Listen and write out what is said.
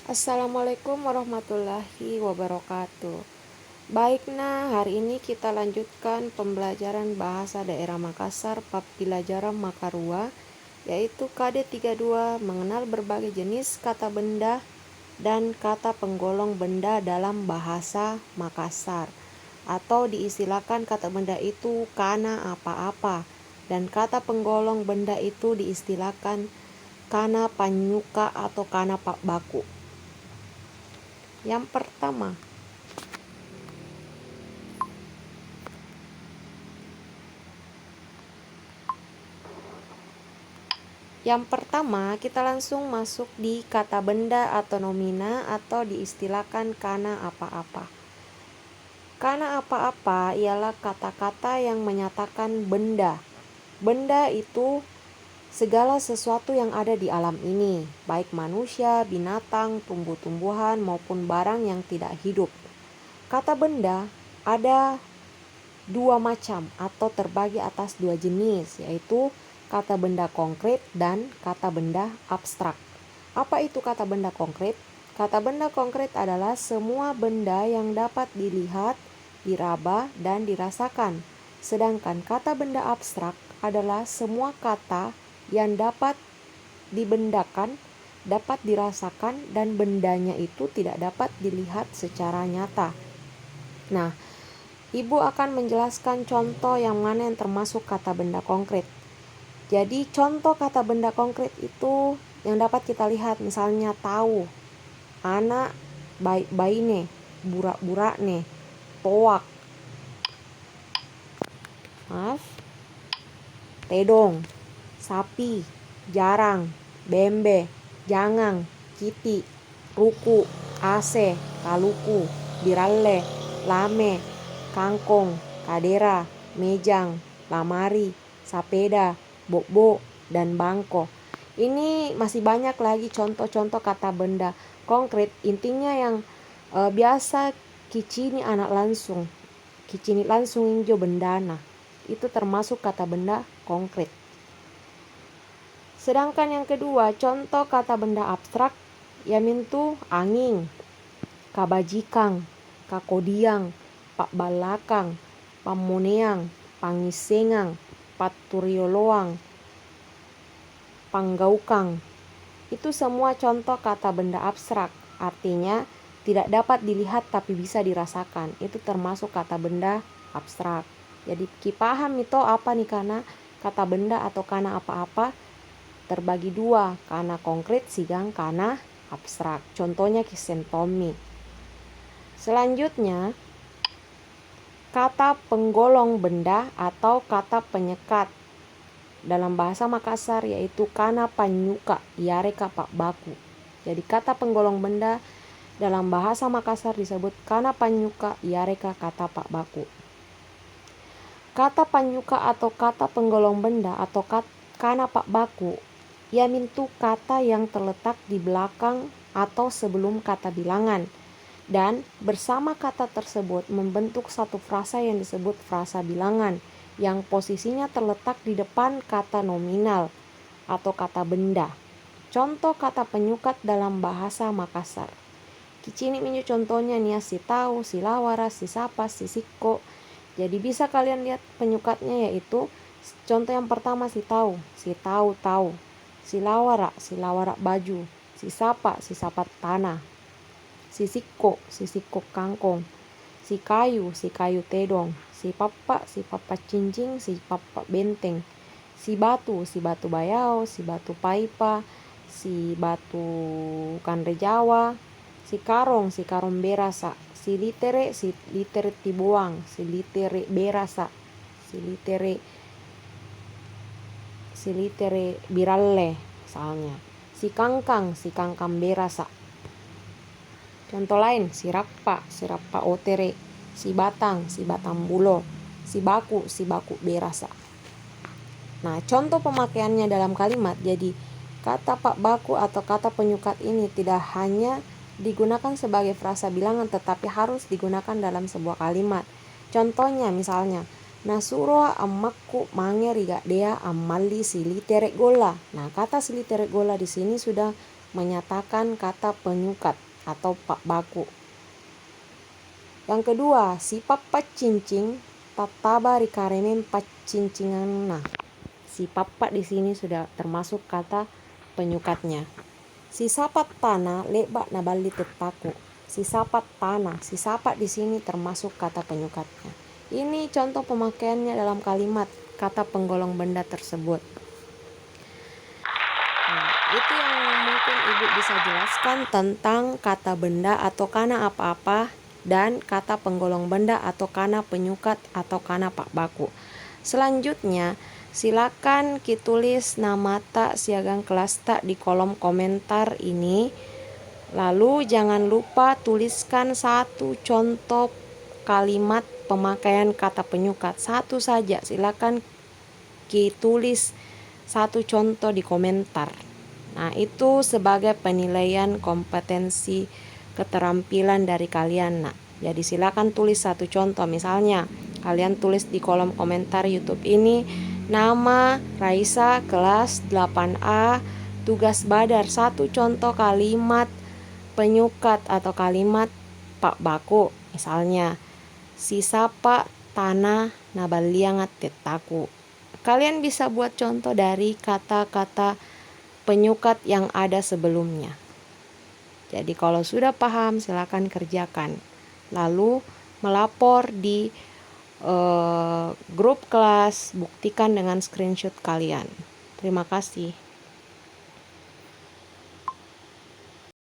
Assalamualaikum warahmatullahi wabarakatuh. Baik, hari ini kita lanjutkan pembelajaran bahasa daerah Makassar Pelajaran Makarua, yaitu KD32, mengenal berbagai jenis kata benda dan kata penggolong benda dalam bahasa Makassar, atau diistilahkan kata benda itu kana apa-apa dan kata penggolong benda itu diistilahkan kana panyuka atau kana pak baku. Yang pertama kita langsung masuk di kata benda atau nomina atau diistilahkan kana apa-apa. Kana apa-apa ialah kata-kata yang menyatakan benda. Benda itu segala sesuatu yang ada di alam ini, baik manusia, binatang, tumbuh-tumbuhan maupun barang yang tidak hidup. Kata benda ada dua macam atau terbagi atas dua jenis, yaitu kata benda konkret dan kata benda abstrak. Apa itu kata benda konkret? Kata benda konkret adalah semua benda yang dapat dilihat, diraba, dan dirasakan. Sedangkan kata benda abstrak adalah semua kata yang dapat dibendakan, dapat dirasakan, dan bendanya itu tidak dapat dilihat secara nyata. Nah, Ibu akan menjelaskan contoh yang mana yang termasuk kata benda konkret. Jadi contoh kata benda konkret itu yang dapat kita lihat, misalnya tahu, anak, baine, burak-burakne, toak, tedong, sapi, jarang, bembe, jangang, kiti, ruku, ase, kaluku, biralle, lame, kangkong, kadera, mejang, lamari, sapeda, bobo, dan bangko. Ini masih banyak lagi contoh-contoh kata benda konkret. Intinya yang biasa kicini anak langsung, kicini langsung injo bendana, itu termasuk kata benda konkret. Sedangkan yang kedua, contoh kata benda abstrak, yamintu angin, kabajikang, kakodiang, pak balakang, pamoneang, pangisengang, paturioloang, panggaukang. Itu semua contoh kata benda abstrak, artinya tidak dapat dilihat tapi bisa dirasakan. Itu termasuk kata benda abstrak. Jadi paham itu apa nih, karena kata benda atau kana apa-apa terbagi dua, kana konkret sigang kana abstrak. Contohnya kisentomi. Selanjutnya, kata penggolong benda atau kata penyekat dalam bahasa Makassar yaitu kana panyuka yareka pak baku. Jadi kata penggolong benda dalam bahasa Makassar disebut kana panyuka yareka kata pak baku. Kata panyuka atau kata penggolong benda atau kana pak baku yamintu kata yang terletak di belakang atau sebelum kata bilangan, dan bersama kata tersebut membentuk satu frasa yang disebut frasa bilangan yang posisinya terletak di depan kata nominal atau kata benda. Contoh kata penyukat dalam bahasa Makassar. Kicini minju contohnya nih, si tahu, si lawara, si sapa, si sikko. Jadi bisa kalian lihat penyukatnya, yaitu contoh yang pertama si tahu tahu, si lawara baju, si sapa tanah, si sikko kangkong, si kayu tedong, si papa cincing, si papa benteng, si batu bayau, si batu paipa, si batu kandre Jawa, si karong berasa, si litere tibuang, si litere berasa, si litere biralle misalnya, si kangkang berasa. Contoh lain, si rappa otere, si batang bulo, si baku berasa. Nah, contoh pemakaiannya dalam kalimat. Jadi kata pak baku atau kata penyukat ini tidak hanya digunakan sebagai frasa bilangan, tetapi harus digunakan dalam sebuah kalimat. Contohnya misalnya, nasuro ammakku mangeriga dea ammalli sili terek gola. Nah, kata sili terek gola di sini sudah menyatakan kata penyukat atau pak baku. Yang kedua, si papa cincing tataba rikaremen pacincinganna. Si papa di sini sudah termasuk kata penyukatnya. Si sapat tanah leba nabali tetaku. Si sapat tanah, si sapat di sini termasuk kata penyukatnya. Ini contoh pemakaiannya dalam kalimat kata penggolong benda tersebut. Nah, itu yang mungkin Ibu bisa jelaskan tentang kata benda atau kana apa-apa dan kata penggolong benda atau kana penyukat atau kana pak baku. Selanjutnya, silakan tulis nama tak siagang kelas tak di kolom komentar ini. Lalu jangan lupa tuliskan satu contoh kalimat pemakaian kata penyukat. Satu saja, silakan tulis satu contoh di komentar. Nah, itu sebagai penilaian kompetensi keterampilan dari kalian. Nah, jadi silakan tulis satu contoh. Misalnya, kalian tulis di kolom komentar YouTube ini, nama Raisa kelas 8A, tugas badar, satu contoh kalimat penyukat atau kalimat pak baku. Misalnya, si sapa tanah nabaliangat tetaku. Kalian bisa buat contoh dari kata-kata penyukat yang ada sebelumnya. Jadi kalau sudah paham silakan kerjakan. Lalu melapor di grup kelas, buktikan dengan screenshot kalian. Terima kasih.